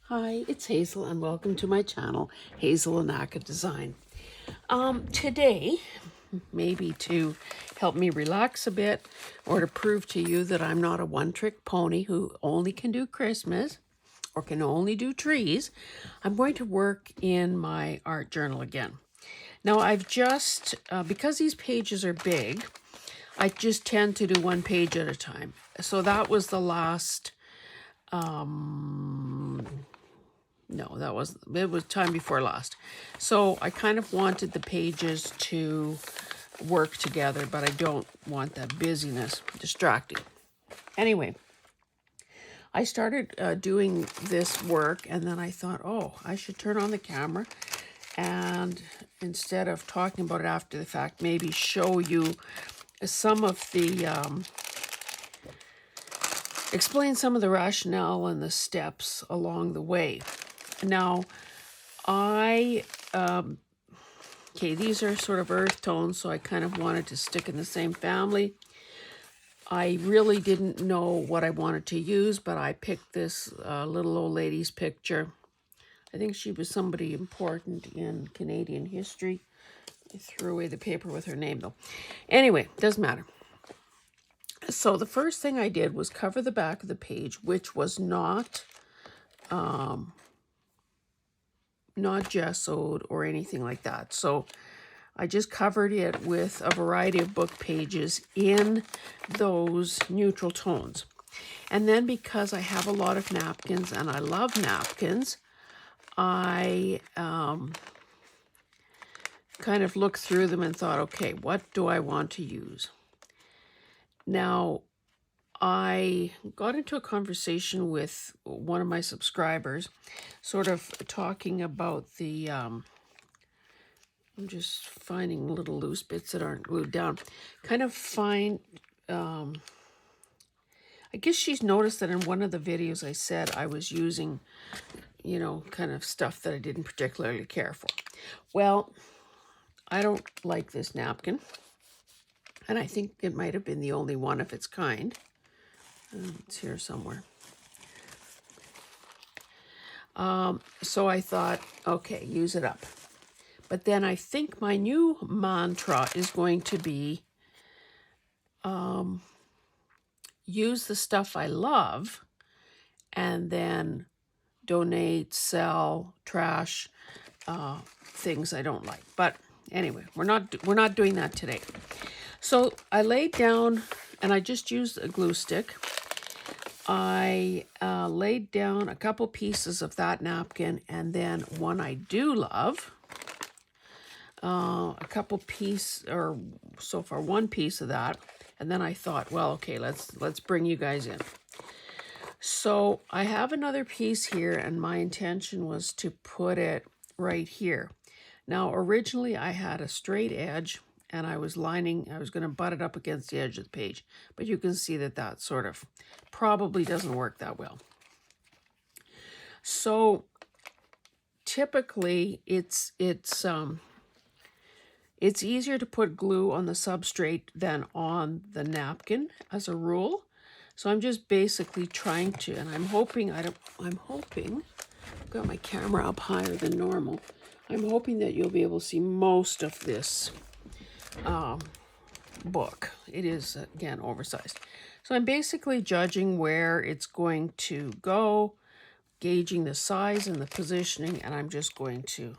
Hi, it's Hazel and welcome to my channel, Hazel Anaka Design. Today, maybe to help me relax a bit or to prove to you that I'm not a one-trick pony who only can do Christmas or can only do trees, I'm going to work in my art journal again. Now I've just, because these pages are big, I just tend to do one page at a time. So that was the last no, it was time before last. So I kind of wanted the pages to work together, but I don't want that busyness distracting. Anyway, I started doing this work and then I thought, oh, I should turn on the camera and instead of talking about it after the fact, maybe show you some of the, explain some of the rationale and the steps along the way. Now, okay, these are sort of earth tones, so I kind of wanted to stick in the same family. I really didn't know what I wanted to use, but I picked this little old lady's picture. I think she was somebody important in Canadian history. I threw away the paper with her name, though. Anyway, doesn't matter. So the first thing I did was cover the back of the page, which was not gessoed or anything like that. So I just covered it with a variety of book pages in those neutral tones. And then because I have a lot of napkins and I love napkins, I kind of looked through them and thought, okay, what do I want to use? Now, I got into a conversation with one of my subscribers, sort of talking about the, I'm just finding little loose bits that aren't glued down. Kind of I guess she's noticed that in one of the videos I said I was using, kind of stuff that I didn't particularly care for. Well, I don't like this napkin. And I think it might have been the only one of its kind. It's here somewhere. So I thought, okay, use it up. But then I think my new mantra is going to be use the stuff I love and then donate, sell, trash, things I don't like. But anyway, we're not doing that today. So I laid down and I just used a glue stick. I laid down a couple pieces of that napkin and then one I do love, a couple piece, or so far one piece of that. And then I thought, well, okay, let's bring you guys in. So I have another piece here and my intention was to put it right here. Now, originally I had a straight edge and I was going to butt it up against the edge of the page, but you can see that that sort of probably doesn't work that well. So typically it's easier to put glue on the substrate than on the napkin as a rule. So I'm just basically trying to, and I'm hoping, I've got my camera up higher than normal. I'm hoping that you'll be able to see most of this book. It is, again, oversized. So I'm basically judging where it's going to go, gauging the size and the positioning, and I'm just going to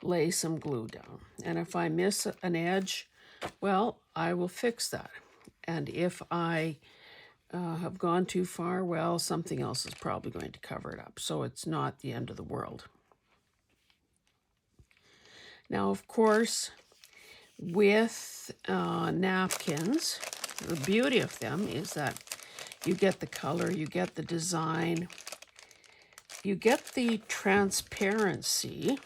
lay some glue down. And if I miss an edge, well, I will fix that. And if I have gone too far, well, something else is probably going to cover it up. So it's not the end of the world. Now, of course, with napkins, the beauty of them is that you get the color, you get the design, you get the transparency.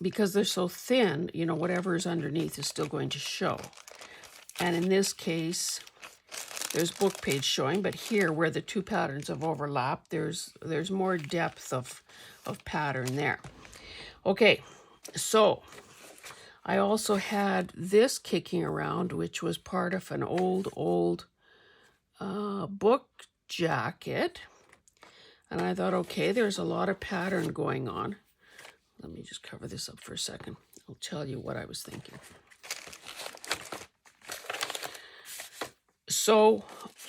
Because they're so thin, whatever is underneath is still going to show. And in this case, there's book page showing, but here where the two patterns have overlapped, there's more depth of pattern there. Okay, so I also had this kicking around, which was part of an old book jacket. And I thought, okay, there's a lot of pattern going on. Let me just cover this up for a second. I'll tell you what I was thinking. So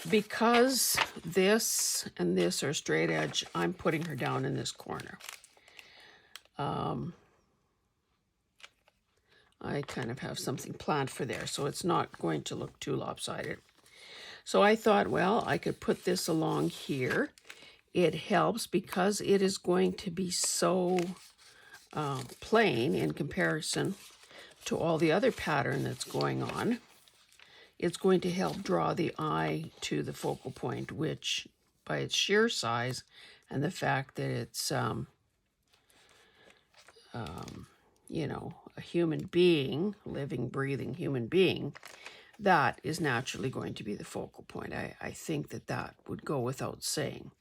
because this and this are straight edge, I'm putting her down in this corner. I kind of have something planned for there, so it's not going to look too lopsided. So I thought, well, I could put this along here. It helps because it is going to be so plain in comparison to all the other pattern that's going on. It's going to help draw the eye to the focal point, which by its sheer size and the fact that it's, you know, a human being, living, breathing human being, that is naturally going to be the focal point. I think that that would go without saying.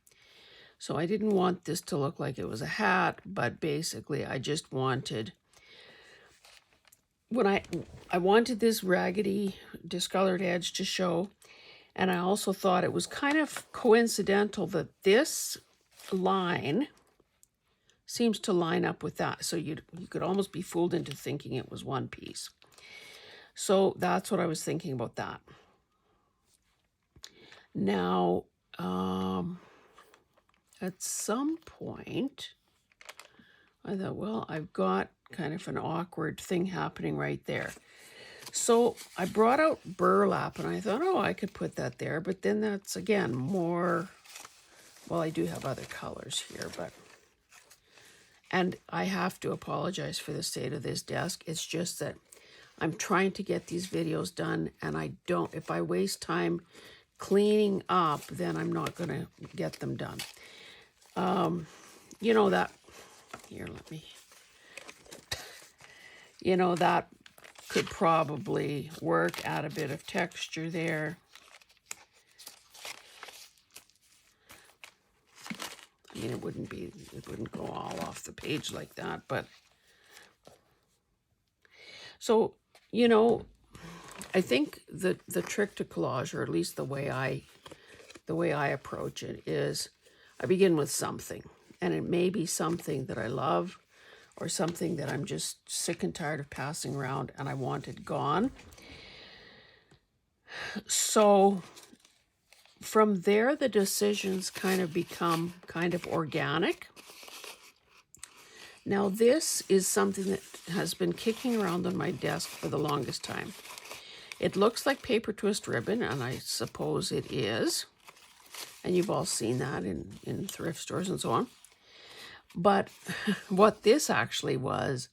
So I didn't want this to look like it was a hat, but basically I just wanted, when I wanted this raggedy discolored edge to show, and I also thought it was kind of coincidental that this line seems to line up with that. So you could almost be fooled into thinking it was one piece. So that's what I was thinking about that. Now, at some point, I thought, well, I've got kind of an awkward thing happening right there. So I brought out burlap and I thought, oh, I could put that there. But then that's, again, more, well, I do have other colors here, but, and I have to apologize for the state of this desk. It's just that I'm trying to get these videos done, and I don't, if I waste time cleaning up, then I'm not going to get them done. You know that, here, let me, you know, that could probably work, add a bit of texture there. I mean, it wouldn't go all off the page like that, but, so, you know, I think the trick to collage, or at least the way I approach it, is I begin with something, and it may be something that I love or something that I'm just sick and tired of passing around and I want it gone. So from there, the decisions kind of become kind of organic. Now, this is something that has been kicking around on my desk for the longest time. It looks like paper twist ribbon, and I suppose it is. And you've all seen that in thrift stores and so on. But what this actually was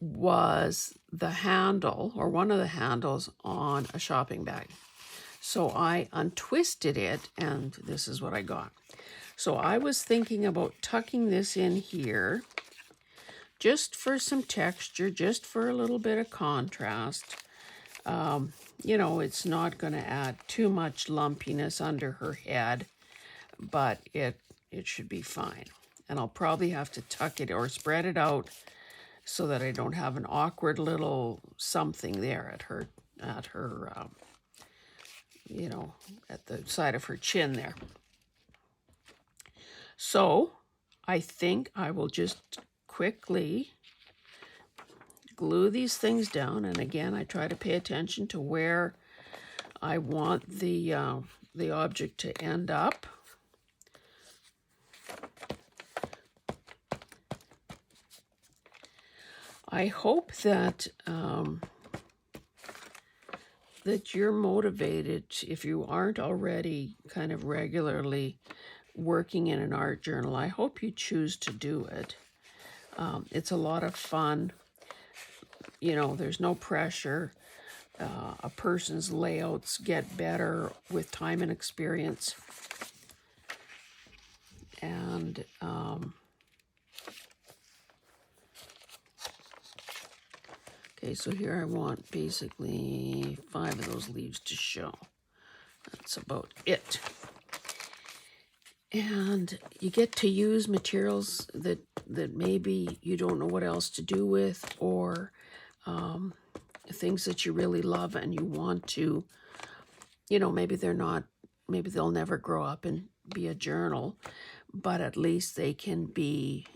the handle, or one of the handles on a shopping bag. So I untwisted it, and this is what I got. So I was thinking about tucking this in here, just for some texture, just for a little bit of contrast. You know, it's not going to add too much lumpiness under her head, but it should be fine. And I'll probably have to tuck it or spread it out so that I don't have an awkward little something there at her, you know, at the side of her chin there. So I think I will just quickly glue these things down. And again, I try to pay attention to where I want the object to end up. I hope that that you're motivated, if you aren't already kind of regularly working in an art journal. I hope you choose to do it. It's a lot of fun. You know, there's no pressure. A person's layouts get better with time and experience. And okay, so here I want basically 5 of those leaves to show. That's about it. And you get to use materials that maybe you don't know what else to do with, or things that you really love and you want to, you know, maybe they're not maybe they'll never grow up and be a journal, but at least they can be,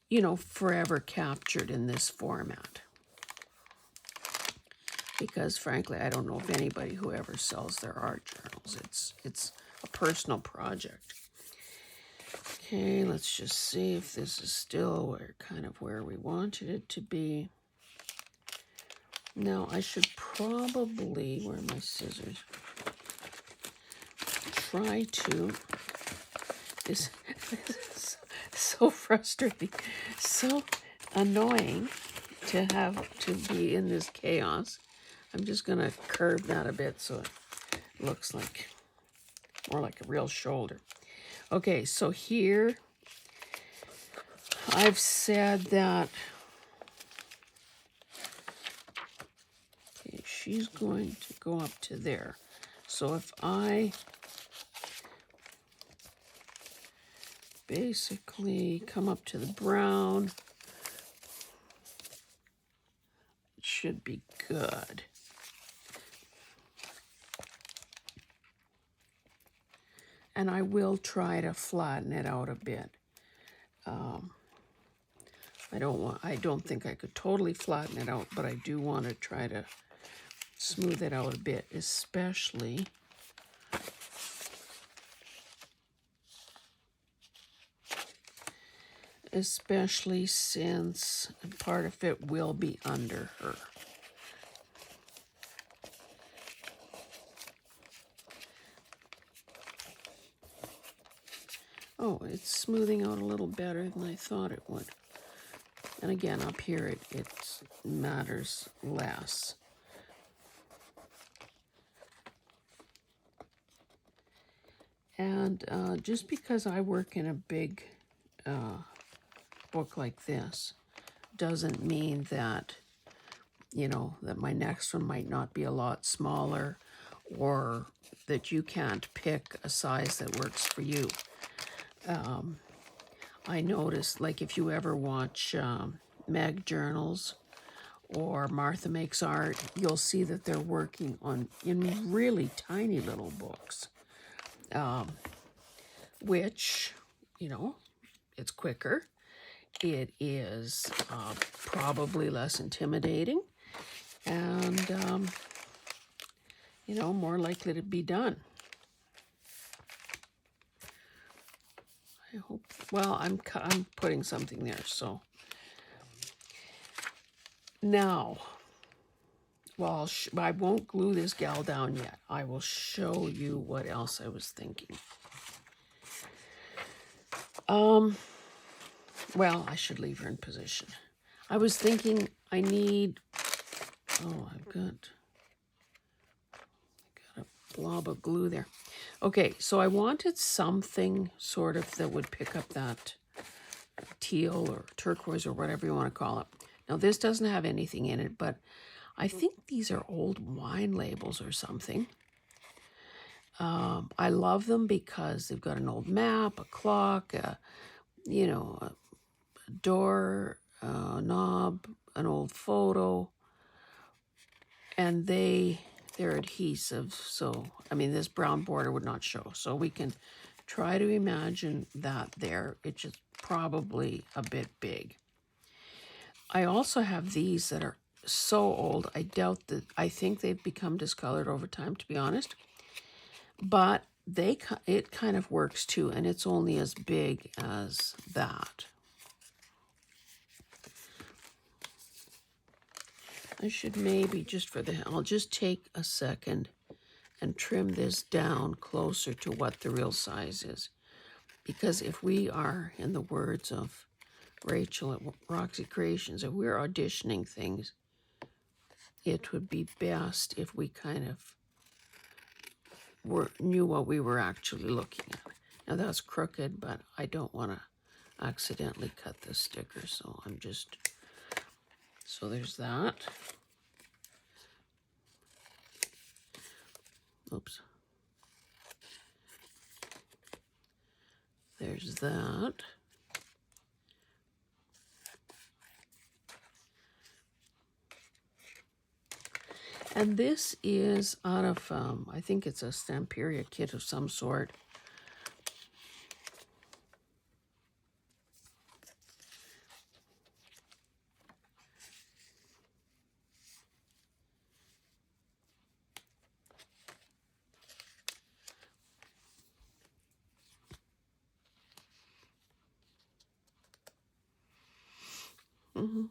you know, forever captured in this format. Because frankly, I don't know of anybody who ever sells their art journals. It's a personal project. Okay, let's just see if this is still kind of where we wanted it to be. Now, I should probably, where are my scissors? Try to, this is so frustrating, so annoying to have to be in this chaos. I'm just going to curve that a bit so it looks like more like a real shoulder. Okay, so here I've said that okay, she's going to go up to there. So if I basically come up to the brown, it should be good. And I will try to flatten it out a bit. I don't think I could totally flatten it out, but I do want to try to smooth it out a bit, especially since part of it will be under her. Oh, it's smoothing out a little better than I thought it would. And again, up here, it matters less. And just because I work in a big book like this doesn't mean that, you know, that my next one might not be a lot smaller, or that you can't pick a size that works for you. I noticed, like, if you ever watch Meg Journals or Martha Makes Art, you'll see that they're working in really tiny little books, which, you know, it's quicker. It is probably less intimidating and, you know, more likely to be done. I hope, well, I'm putting something there, so. Now, well, I won't glue this gal down yet. I will show you what else I was thinking. Well, I should leave her in position. I was thinking I need, oh, I've got a blob of glue there. Okay, so I wanted something sort of that would pick up that teal or turquoise or whatever you want to call it. Now, this doesn't have anything in it, but I think these are old wine labels or something. I love them because they've got an old map, a clock, you know, a door, a knob, an old photo, and they're adhesive. So, I mean, this brown border would not show. So we can try to imagine that there. It's just probably a bit big. I also have these that are so old. I think they've become discolored over time, to be honest. But it kind of works too, and it's only as big as that. I should maybe I'll just take a second and trim this down closer to what the real size is. Because if we are, in the words of Rachel at Roxy Creations, if we're auditioning things, it would be best if we kind of knew what we were actually looking at. Now that's crooked, but I don't want to accidentally cut the sticker, so so there's that. Oops. There's that. And this is out of, I think it's a Stamperia kit of some sort. Mm.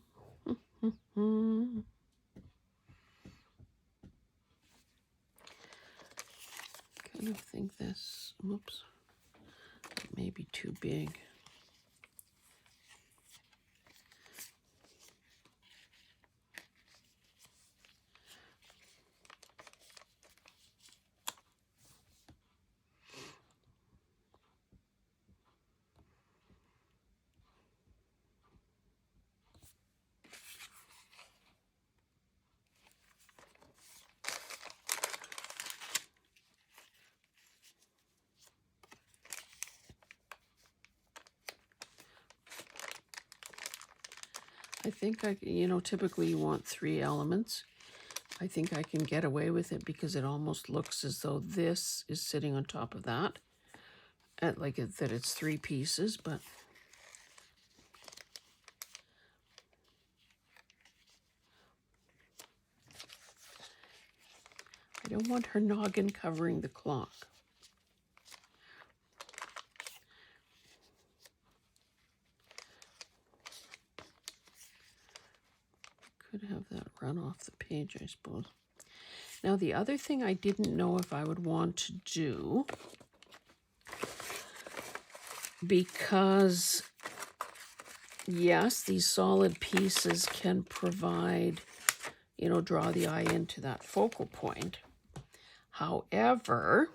Kind of think this, whoops, that may be too big. I think typically you want 3 elements. I think I can get away with it because it almost looks as though this is sitting on top of that. That it's 3 pieces, but I don't want her noggin covering the clock. Could have that run off the page, I suppose. Now, the other thing I didn't know if I would want to do, because yes, these solid pieces can provide, draw the eye into that focal point. However,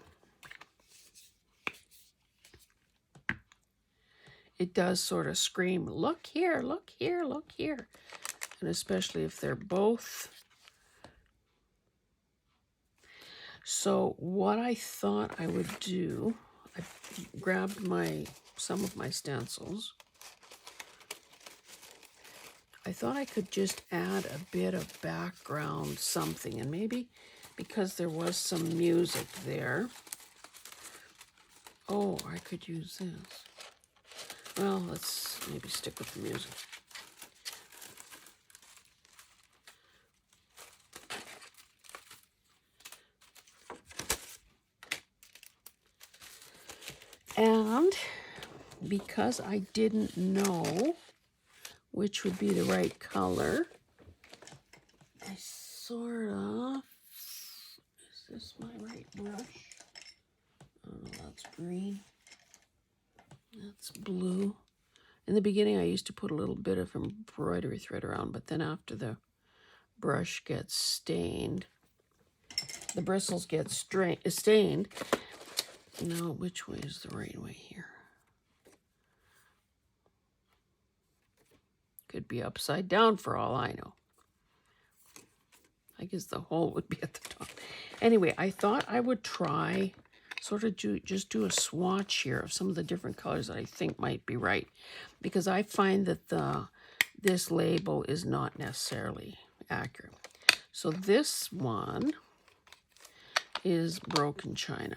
it does sort of scream, look here, look here, look here. And especially if they're both. So what I thought I would do, I grabbed some of my stencils. I thought I could just add a bit of background something, and maybe because there was some music there. Oh, I could use this. Well, let's maybe stick with the music. And because I didn't know which would be the right color, I sort of, is this my right brush? Oh, no, that's green. That's blue. In the beginning, I used to put a little bit of embroidery thread around, but then after the brush gets stained, the bristles get stained. Now, which way is the right way here? Could be upside down for all I know. I guess the hole would be at the top. Anyway, I thought I would try sort of just do a swatch here of some of the different colors that I think might be right, because I find that this label is not necessarily accurate. So this one is Broken China.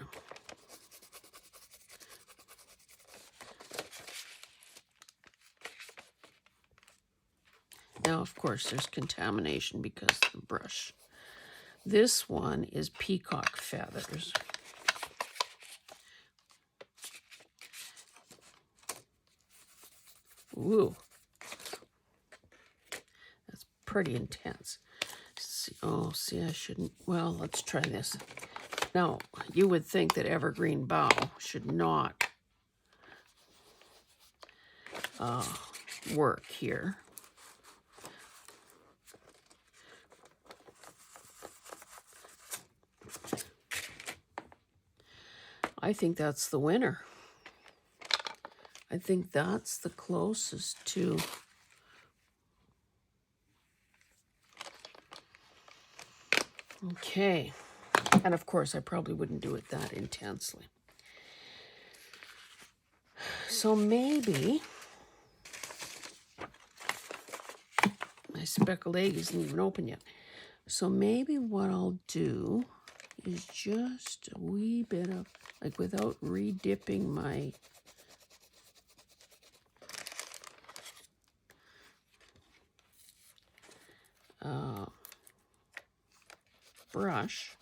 Now, of course, there's contamination because of the brush. This one is Peacock Feathers. Ooh. That's pretty intense. See, I shouldn't. Well, let's try this. Now, you would think that Evergreen Bow should not work here. I think that's the winner. I think that's the closest to okay. And of course, I probably wouldn't do it that intensely. So maybe my speckled egg isn't even open yet. So maybe what I'll do is just a wee bit of, like without re-dipping my brush.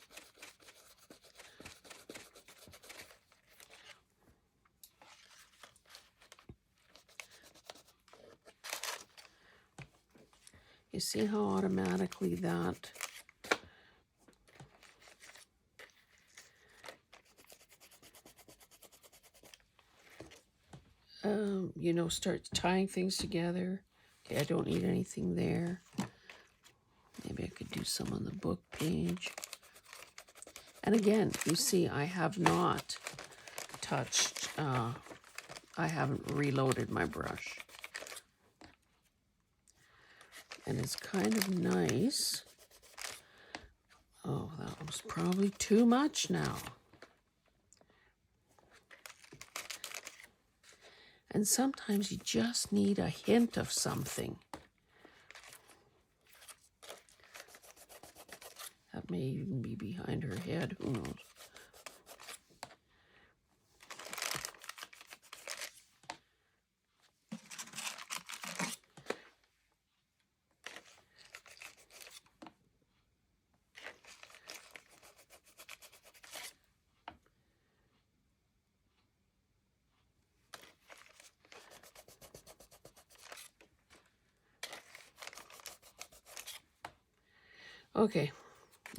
You see how automatically that starts tying things together. Okay, I don't need anything there. Maybe I could do some on the book page. And again, you see, I have not touched, I haven't reloaded my brush. And it's kind of nice. Oh, that was probably too much now. And sometimes you just need a hint of something. That may even be behind her head, who knows? Okay,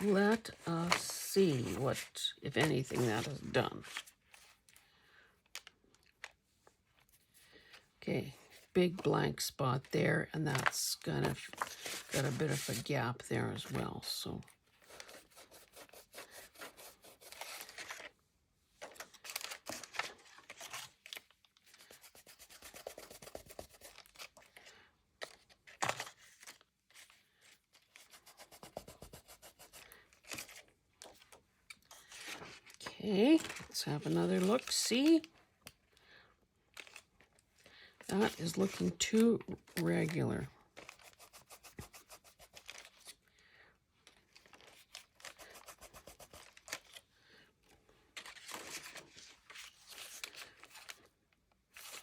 let us see what, if anything, that has done. Okay, big blank spot there, and that's kind of got a bit of a gap there as well, so. Okay, let's have another look. See? That is looking too regular.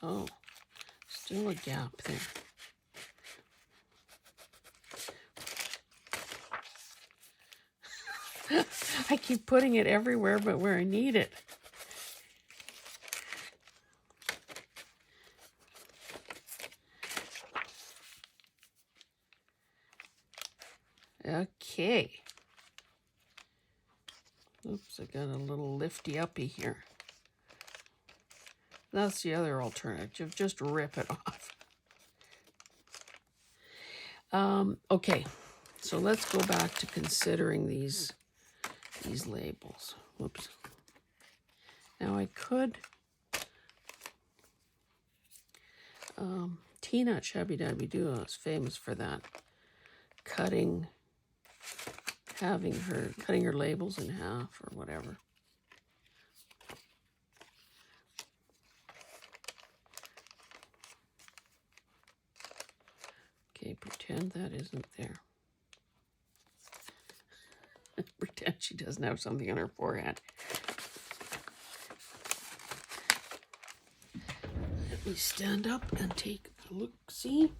Oh, still a gap there. I keep putting it everywhere but where I need it. Okay. Oops, I got a little lifty-uppy here. That's the other alternative. Just rip it off. Okay, so let's go back to considering these labels. Whoops. Now I could Tina at Shabby Dabby Duo is famous for that. Cutting her labels in half or whatever. Okay, pretend that isn't there. Pretend she doesn't have something on her forehead. Let me stand up and take a look, see?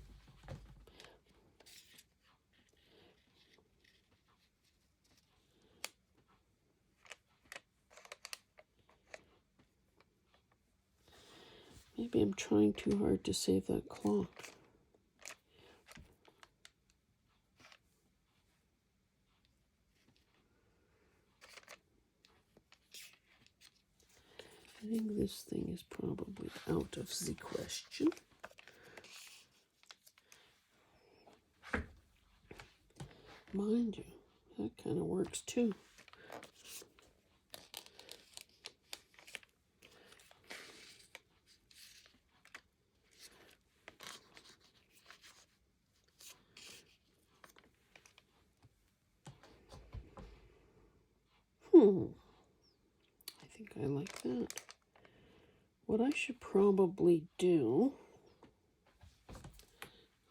Maybe I'm trying too hard to save that clock. I think this thing is probably out of the question. Mind you, that kind of works too. I think I like that. What I should probably do,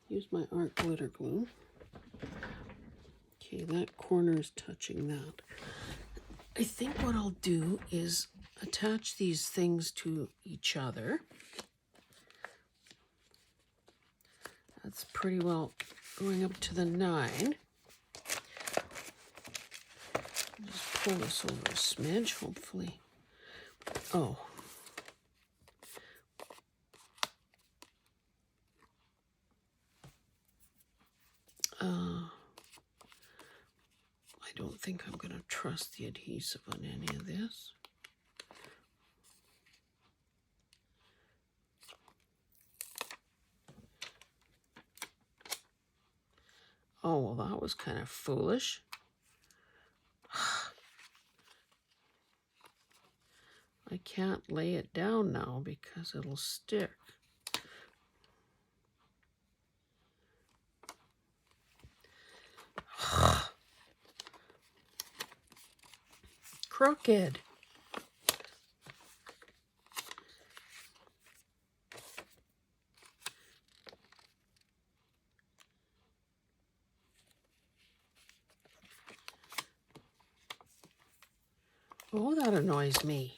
use my art glitter glue. Okay, Okay, that corner is touching that. I think what I'll do is attach these things to each other. That's pretty well going up to the 9. Just pull this over a smidge, hopefully. Oh. I don't think I'm going to trust the adhesive on any of this. Oh, well, that was kind of foolish. I can't lay it down now because it'll stick. Crooked. Oh, that annoys me.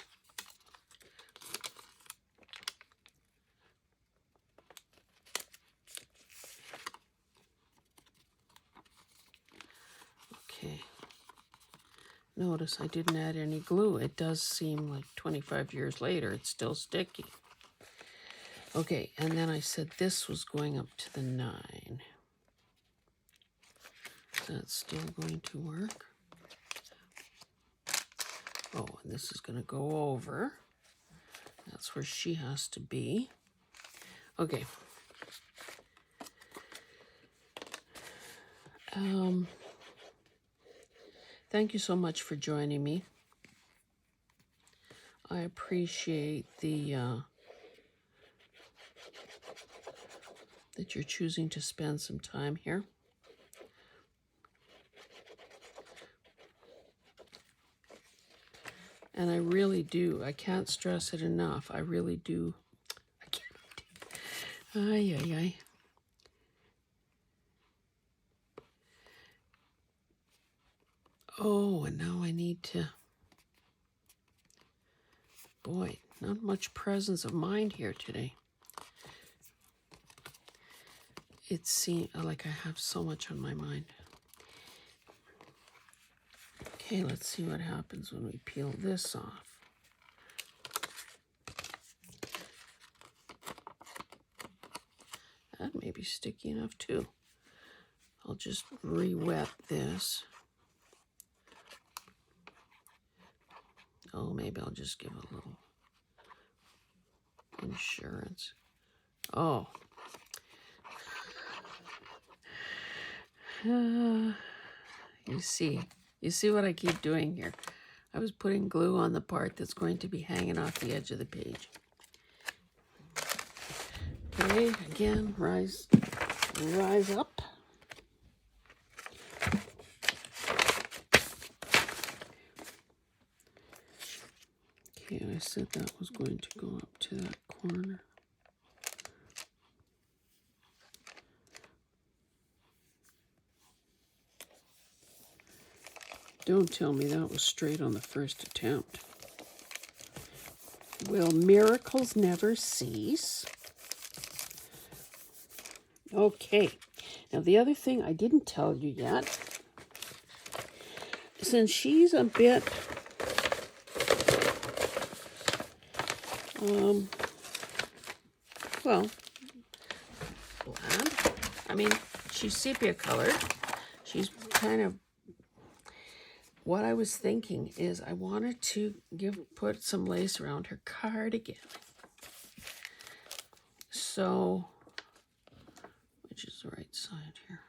Okay. Notice I didn't add any glue. It does seem like 25 years later, it's still sticky. Okay, and then I said this was going up to the 9. That's still going to work. Oh, and this is going to go over. That's where she has to be. Okay. Thank you so much for joining me. I appreciate that you're choosing to spend some time here. And I really do. I can't stress it enough. I really do. I can't. Ay, ay, ay. Oh, and now I need to... Boy, not much presence of mind here today. It seems like I have so much on my mind. Okay, let's see what happens when we peel this off. That may be sticky enough too. I'll just re-wet this. Oh, maybe I'll just give a little insurance. Oh. You see what I keep doing here. I was putting glue on the part that's going to be hanging off the edge of the page. Okay, again, rise up. Okay, I said that was going to go up to that corner. Don't tell me that was straight on the first attempt. Will miracles never cease? Okay, now the other thing I didn't tell you yet, since she's a bit, well, bland. I mean, she's sepia colored. She's kind of, what I was thinking is I wanted to put some lace around her cardigan. So, which is the right side here.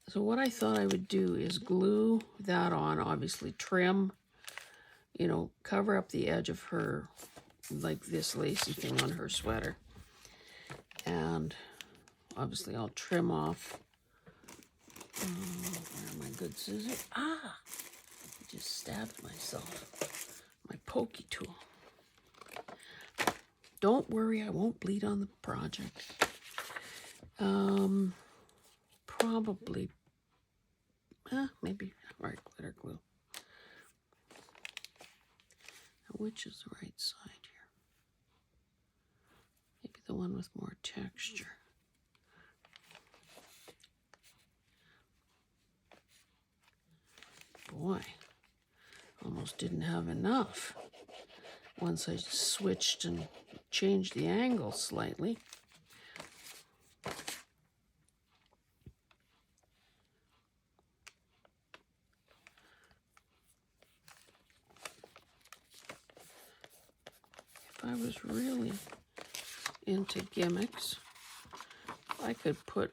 So what I thought I would do is glue that on, obviously trim, you know, cover up the edge of her, like this lacy thing on her sweater. And obviously I'll trim off, where are my good scissors? Ah, I just stabbed myself, my pokey tool. Don't worry, I won't bleed on the project. Probably Maybe, right, glitter glue. Now, which is the right side here? Maybe the one with more texture. Boy, almost didn't have enough. Once I switched and changed the angle slightly. If I was really into gimmicks, I could put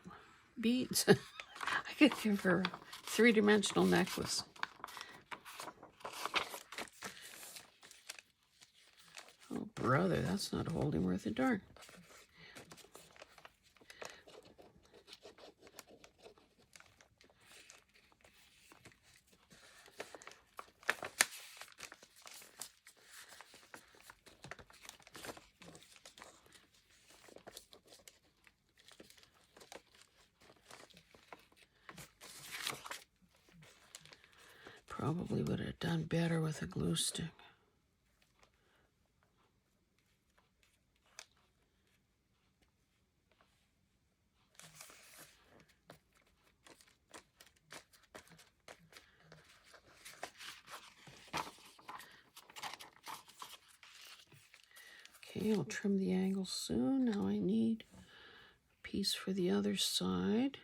beads. I could give her a three-dimensional necklace. Oh, brother, that's not holding worth a darn. Probably would have done better with a glue stick. Okay, I'll trim the angle soon. Now I need a piece for the other side.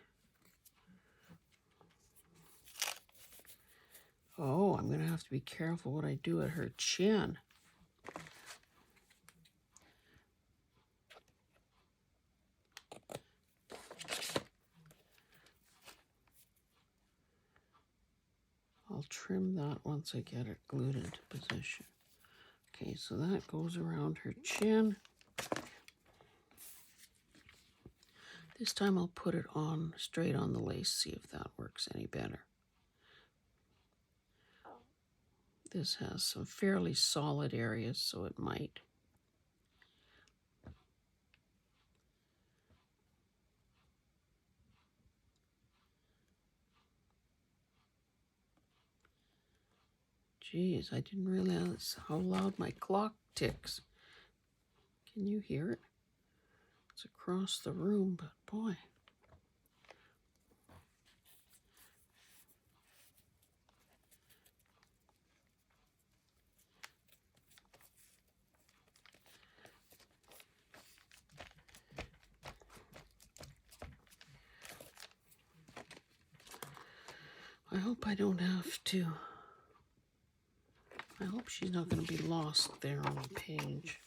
Oh, I'm going to have to be careful what I do at her chin. I'll trim that once I get it glued into position. Okay, so that goes around her chin. This time I'll put it on straight on the lace, see if that works any better. This has some fairly solid areas, so it might. Geez, I didn't realize how loud my clock ticks. Can you hear it? It's across the room, but boy. I hope I don't have to. I hope she's not going to be lost there on the page.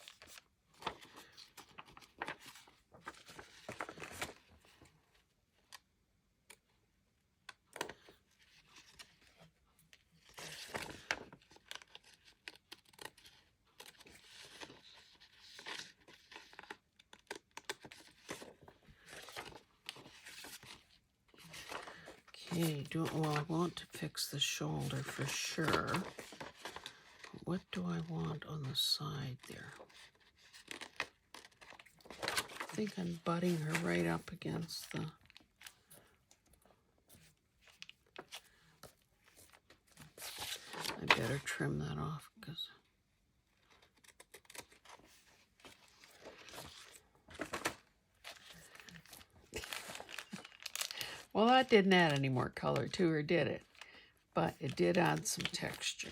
Okay, well, I want to fix the shoulder for sure. What do I want on the side there? I think I'm butting her right up against the... I better trim that off because... Well, that didn't add any more color to her, did it? But it did add some texture.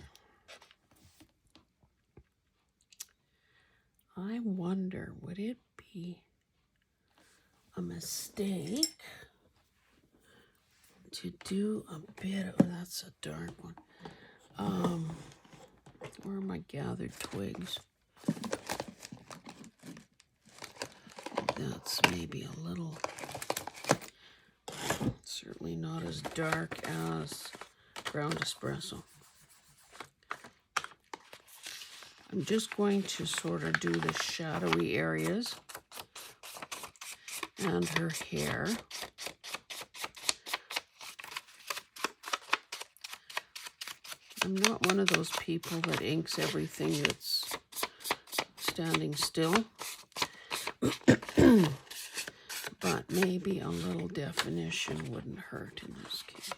I wonder, would it be a mistake to do a bit of... Oh, that's a dark one. Where are my gathered twigs? That's maybe a little... Certainly not as dark as ground espresso. I'm just going to sort of do the shadowy areas and her hair. I'm not one of those people that inks everything that's standing still. But maybe a little definition wouldn't hurt in this case.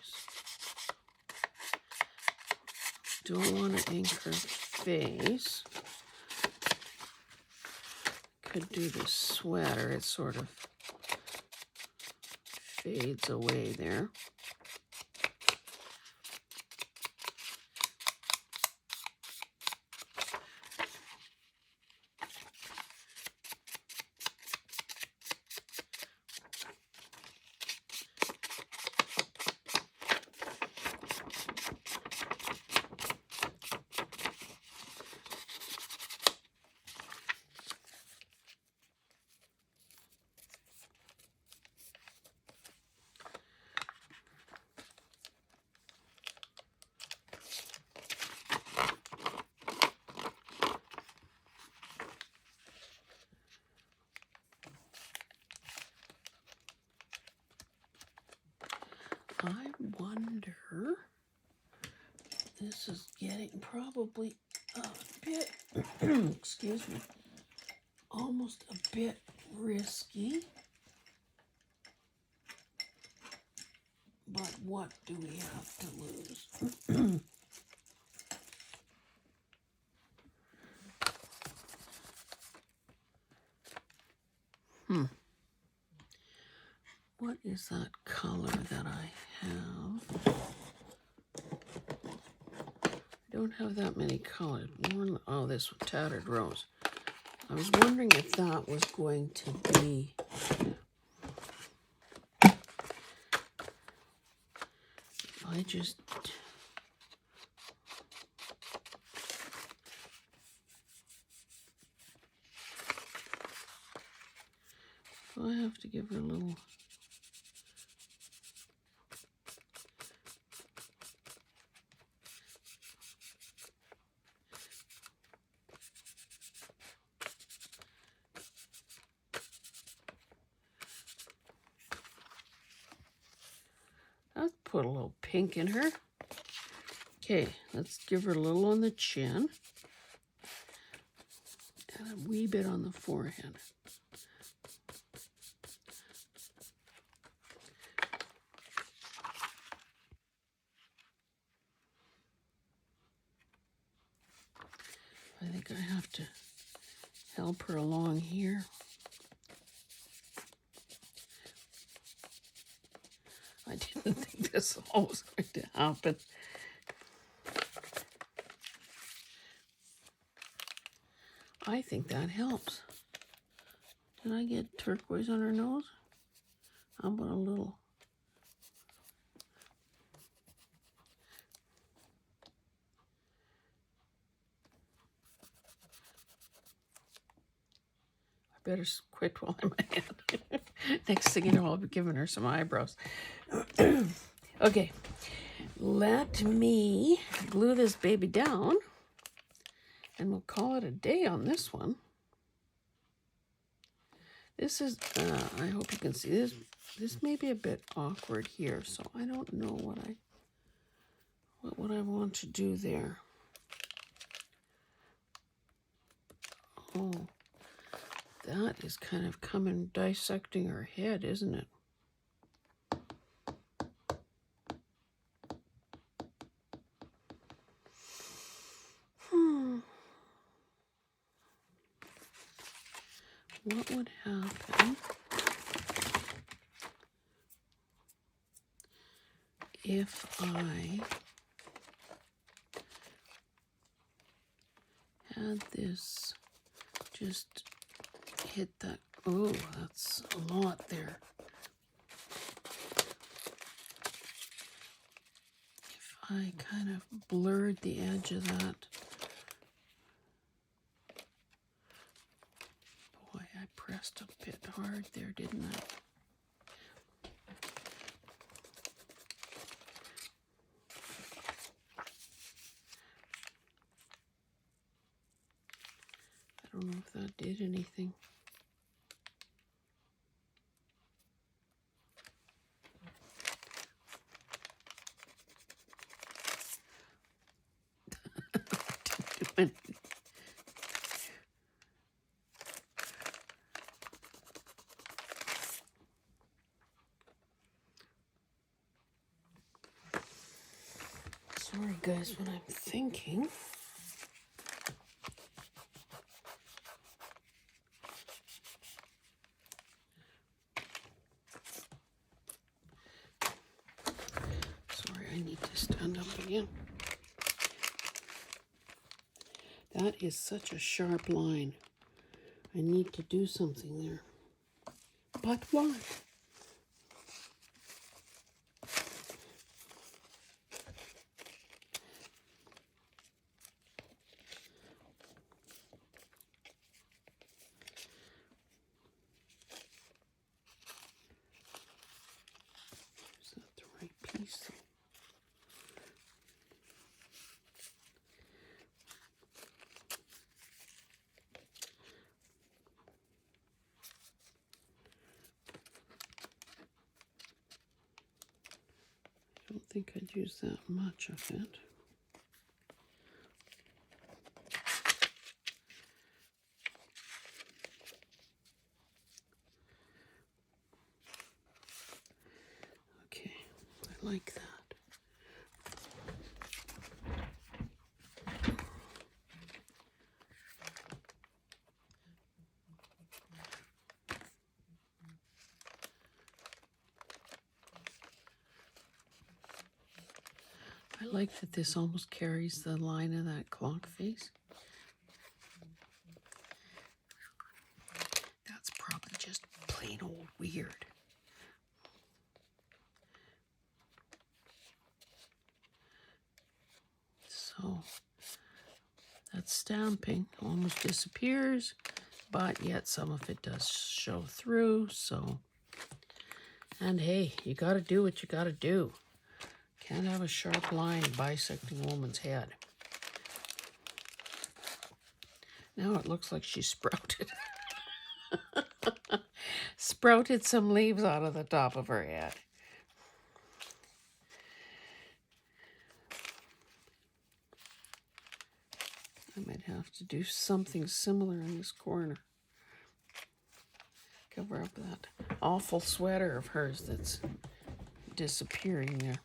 don't want to ink her face. Could do this sweater. It sort of fades away there. I wonder, this is getting probably a bit, excuse me, almost a bit risky. But what do we have to lose? What is that color that I have? I don't have that many colors. Oh, this Tattered Rose. I was wondering if that was going to be I just I have to give her a little I'll put a little pink in her. Okay, let's give her a little on the chin and a wee bit on the forehead. I think I have to help her along here. I didn't think this all was going to happen. I think that helps. Did I get turquoise on her nose? How about a little? I better quit while I'm ahead. Next thing you know, I'll be giving her some eyebrows. Okay, let me glue this baby down, and we'll call it a day on this one. This is, I hope you can see this. This may be a bit awkward here, so I don't know what I want to do there. Oh, that is kind of dissecting her head, isn't it? What would happen if I had this just hit that? Oh, that's a lot there. If I kind of blurred the edge of that. Boy, I pressed a bit hard there, didn't I? I don't know if that did anything. Didn't do anything. So Sorry guys, what I'm thinking. Sorry, I need to stand up again. That is such a sharp line. I need to do something there. But what? Is that the right piece? I don't think I'd use that much of it. Okay, I like that. I like that this almost carries the line of that clock face. That's probably just plain old weird. So that stamping almost disappears, but yet some of it does show through. So, and hey, you got to do what you got to do. Can't have a sharp line bisecting a woman's head. Now it looks like she sprouted. Sprouted some leaves out of the top of her head. I might have to do something similar in this corner. Cover up that awful sweater of hers that's disappearing there.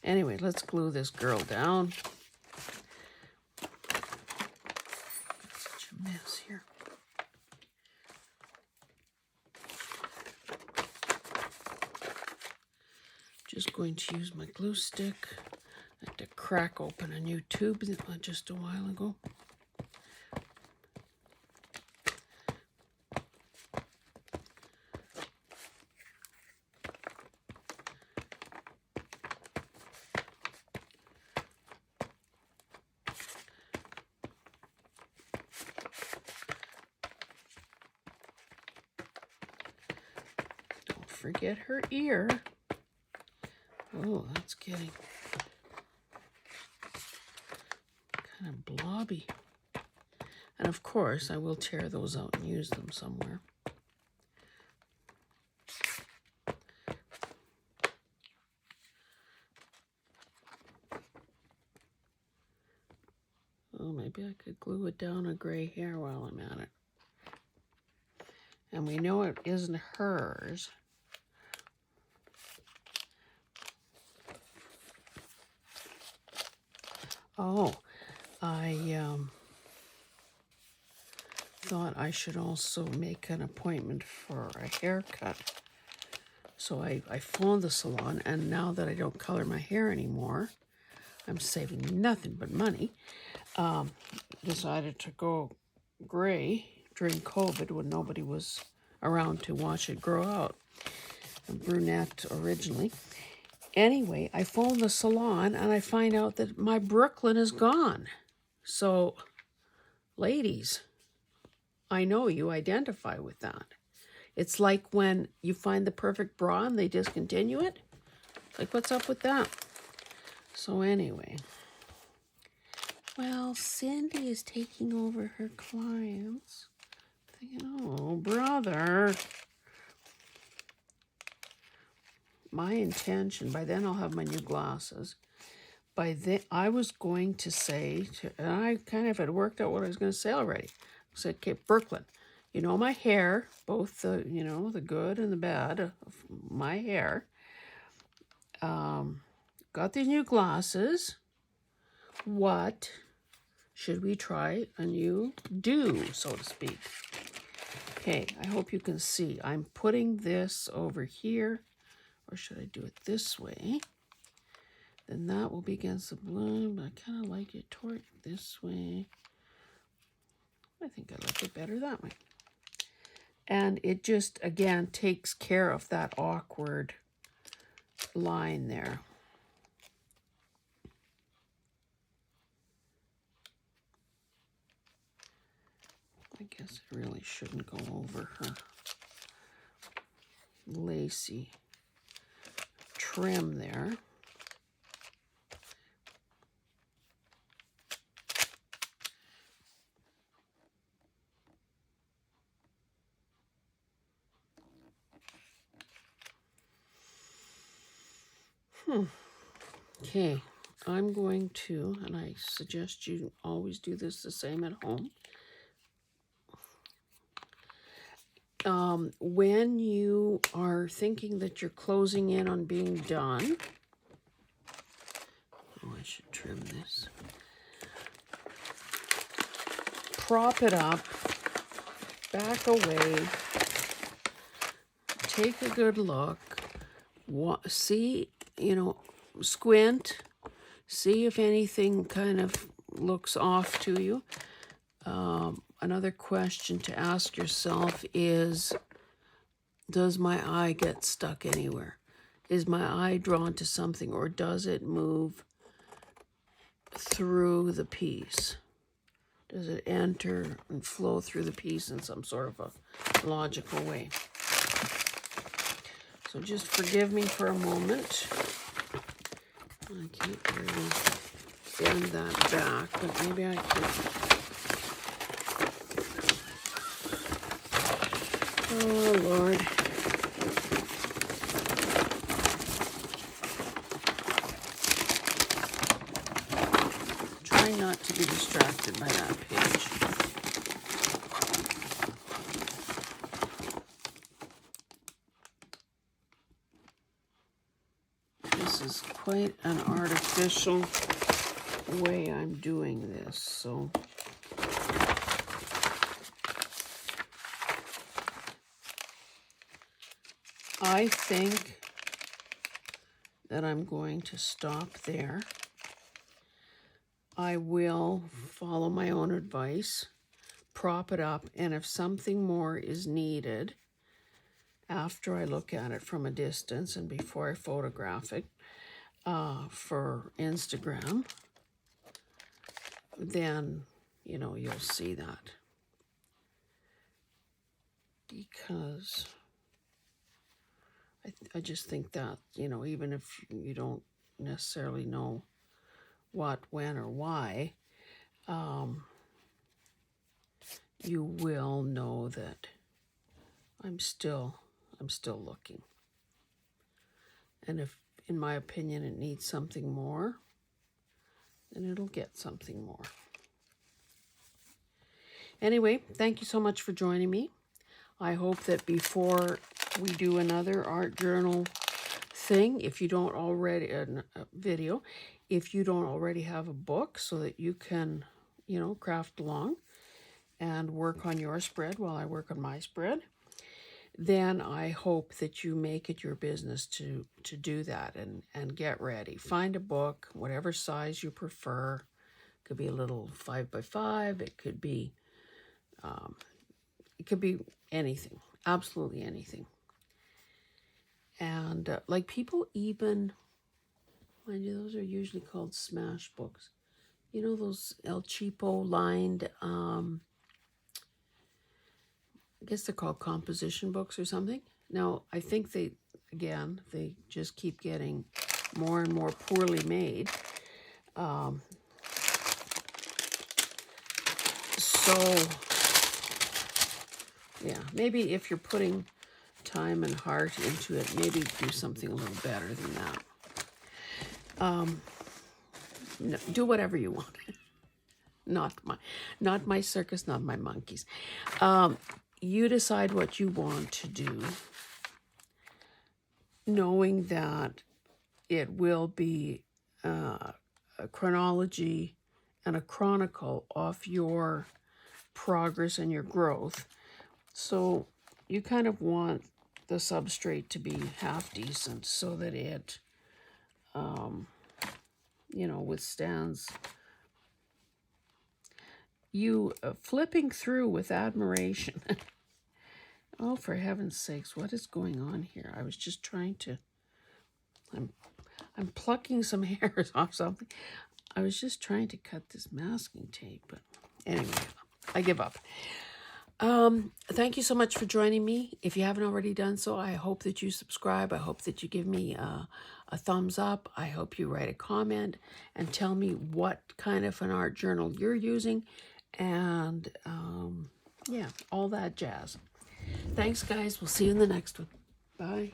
Anyway, let's glue this girl down. Such a mess here. Just going to use my glue stick. I had to crack open a new tube just a while ago. Don't forget her ear. Oh, that's getting kind of blobby. And of course, I will tear those out and use them somewhere. Oh, maybe I could glue it down a gray hair while I'm at it. And we know it isn't hers. Oh, I thought I should also make an appointment for a haircut. So I phoned the salon, and now that I don't color my hair anymore, I'm saving nothing but money. Decided to go gray during COVID when nobody was around to watch it grow out. A brunette originally. Anyway, I phoned the salon and I find out that my Brooklyn is gone. So, ladies, I know you identify with that. It's like when you find the perfect bra and they discontinue it. Like, what's up with that? So anyway, well, Cindy is taking over her clients. Thinking, oh, brother. My intention, by then I'll have my new glasses. By then, I was going to say, and I kind of had worked out what I was going to say already. I said, okay, Brooklyn, you know my hair, both the, the good and the bad of my hair. got these new glasses. What should we try a new do, so to speak? Okay, I hope you can see. I'm putting this over here, or should I do it this way? Then that will be against the blue, but I kind of like it toward this way. I think I like it better that way. And it just, again, takes care of that awkward line there. I guess it really shouldn't go over her lacy trim there. Okay, I'm going to, and I suggest you always do this the same at home. When you are thinking that you're closing in on being done, oh, I should trim this. Prop it up, back away, take a good look, see, squint, see if anything kind of looks off to you. Another question to ask yourself is, does my eye get stuck anywhere? Is my eye drawn to something, or does it move through the piece? Does it enter and flow through the piece in some sort of a logical way? So just forgive me for a moment. I can't really bend that back, but maybe I can. Oh, Lord. Try not to be distracted by that page. This is quite an artificial way I'm doing this, so I think that I'm going to stop there. I will follow my own advice, prop it up, and if something more is needed after I look at it from a distance and before I photograph it for Instagram, then, you'll see that. Because I just think that, even if you don't necessarily know what, when, or why, you will know that I'm still looking. And if, in my opinion, it needs something more, then it'll get something more. Anyway, thank you so much for joining me. I hope that before we do another art journal thing, if you don't already, a video, if you don't already have a book so that you can, craft along and work on your spread while I work on my spread, then I hope that you make it your business to do that and get ready. Find a book, whatever size you prefer. It could be a little 5x5. It could be anything, absolutely anything. And like people even, mind you, those are usually called smash books. Those El Cheapo lined, I guess they're called composition books or something. Now, I think they just keep getting more and more poorly made. So, yeah, maybe if you're putting time and heart into it, maybe do something a little better than that. No, do whatever you want. Not my circus, not my monkeys. You decide what you want to do, knowing that it will be a chronology and a chronicle of your progress and your growth. So you kind of want the substrate to be half decent so that it, withstands you flipping through with admiration. Oh, for heaven's sakes, what is going on here? I was just trying to, I'm plucking some hairs off something. I was just trying to cut this masking tape, but anyway, I give up. Thank you so much for joining me. If you haven't already done so, I hope that you subscribe. I hope that you give me a thumbs up. I hope you write a comment and tell me what kind of an art journal you're using, and yeah, all that jazz. Thanks, guys. We'll see you in the next one. Bye.